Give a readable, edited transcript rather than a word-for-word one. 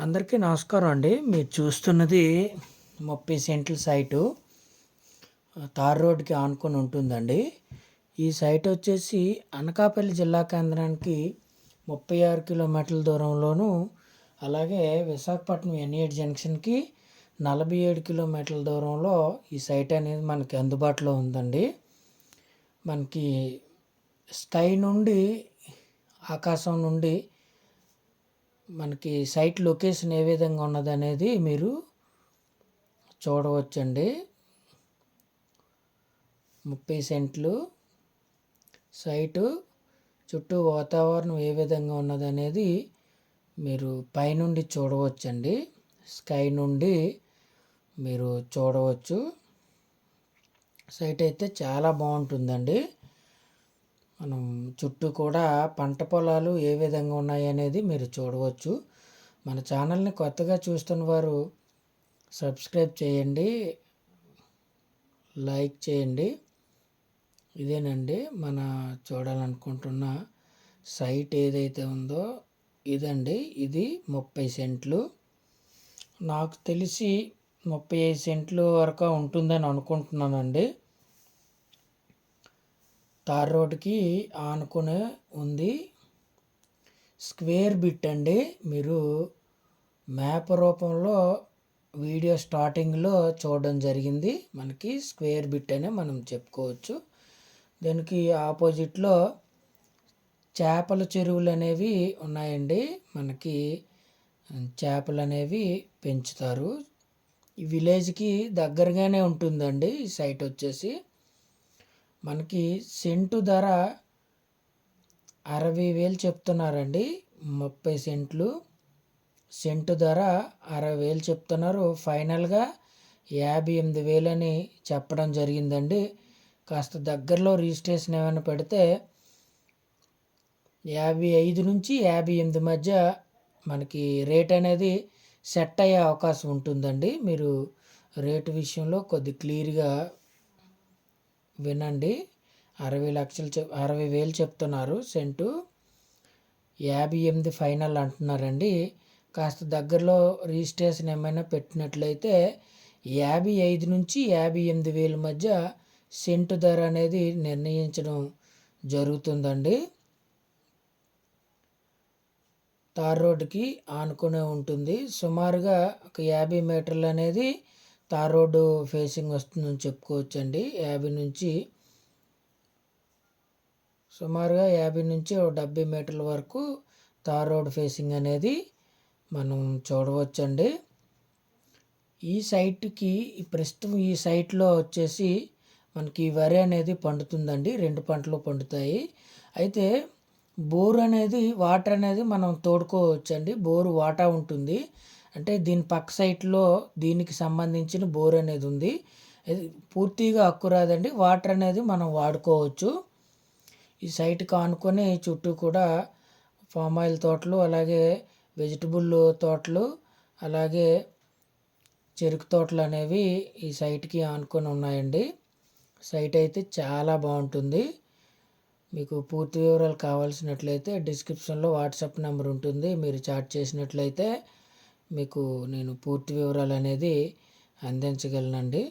అందరికీ నమస్కారం అండి. మీరు చూస్తున్నది 30 సెంట్ల సైటు తార్ రోడ్డుకి ఆనుకొని ఉంటుందండి. ఈ సైట్ వచ్చేసి అనకాపల్లి జిల్లా కేంద్రానికి 36 కిలోమీటర్ల దూరంలోను, అలాగే విశాఖపట్నం ఎన్ఏటి జంక్షన్కి 47 కిలోమీటర్ల దూరంలో ఈ సైట్ అనేది మనకి అందుబాటులో ఉందండి. మనకి స్కై నుండి, ఆకాశం నుండి మనకి సైట్ లొకేషన్ ఏ విధంగా ఉన్నదనేది మీరు చూడవచ్చండి. 30 సెంట్లు సైటు చుట్టూ వాతావరణం ఏ విధంగా ఉన్నదనేది మీరు పైనుండి చూడవచ్చండి. స్కై నుండి మీరు చూడవచ్చు. సైట్ అయితే చాలా బాగుంటుందండి. మనం చుట్టూ కూడా పంట పొలాలు ఏ విధంగా ఉన్నాయి అనేది మీరు చూడవచ్చు. మన ఛానల్ని కొత్తగా చూస్తున్న వారు సబ్స్క్రైబ్ చేయండి, లైక్ చేయండి. ఇదేనండి మన చూడాలనుకుంటున్న సైట్ ఏదైతే ఉందో ఇదండి. ఇది 30 సెంట్లు. నాకు తెలిసి 35 సెంట్లు వరకు ఉంటుందని అనుకుంటున్నానండి. తార్ రోడ్డుకి ఆనుకునే ఉంది. స్క్వేర్ బిట్ అండి. మీరు మ్యాప్ రూపంలో వీడియో స్టార్టింగ్లో చూడడం జరిగింది. మనకి స్క్వేర్ బిట్ అనే మనం చెప్పుకోవచ్చు. దానికి ఆపోజిట్లో చేపల చెరువులు అనేవి ఉన్నాయండి. మనకి చేపలు అనేవి పెంచుతారు. ఈ విలేజ్కి దగ్గరగానే ఉంటుందండి ఈ సైట్ వచ్చేసి. మనకి సెంటు ధర 60,000 చెప్తున్నారండి. 30 సెంట్లు సెంటు ధర 60,000 చెప్తున్నారు. ఫైనల్గా 58,000 అని చెప్పడం జరిగిందండి. కాస్త దగ్గరలో రిజిస్ట్రేషన్ ఏమైనా పెడితే 55 నుంచి 58 మధ్య మనకి రేట్ అనేది సెట్ అయ్యే అవకాశం ఉంటుందండి. మీరు రేటు విషయంలో కొద్ది క్లియర్గా వినండి. 60,000 చెప్తున్నారు సెంటు. 58 ఫైనల్ అంటున్నారండి. కాస్త దగ్గరలో రిజిస్ట్రేషన్ ఏమైనా పెట్టినట్లయితే 55 నుంచి 58,000 మధ్య సెంటు ధర అనేది నిర్ణయించడం జరుగుతుందండి. తార్ రోడ్డుకి ఆనుకునే ఉంటుంది. సుమారుగా ఒక 50 మీటర్లు అనేది తార్ రోడ్డు ఫేసింగ్ వస్తుందని చెప్పుకోవచ్చండి. 50 నుంచి సుమారుగా 50 నుంచి 70 మీటర్ల వరకు తార్ రోడ్ ఫేసింగ్ అనేది మనం చూడవచ్చండి. ఈ సైట్కి ప్రస్తుతం ఈ సైట్లో వచ్చేసి మనకి వరి అనేది పండుతుందండి. 2 పంటలు పండుతాయి. అయితే బోర్ అనేది వాటర్ అనేది మనం తోడుకోవచ్చండి. బోరు వాటా ఉంటుంది. అంటే దీని పక్క సైట్లో దీనికి సంబంధించిన బోర్ అనేది ఉంది. పూర్తిగా అక్కురాదండి. వాటర్ అనేది మనం వాడుకోవచ్చు. ఈ సైట్కి ఆనుకొని చుట్టూ కూడా పామ్ ఆయిల్ తోటలు, అలాగే వెజిటబుల్ తోటలు, అలాగే చెరుకు తోటలు అనేవి ఈ సైట్కి ఆనుకొని ఉన్నాయండి. సైట్ అయితే చాలా బాగుంటుంది. మీకు పూర్తి వివరాలు కావాల్సినట్లయితే డిస్క్రిప్షన్లో వాట్సాప్ నెంబర్ ఉంటుంది. మీరు చాట్ చేసినట్లయితే మీకు నేను పూర్తి వివరాలు అనేది అందించగలనండి.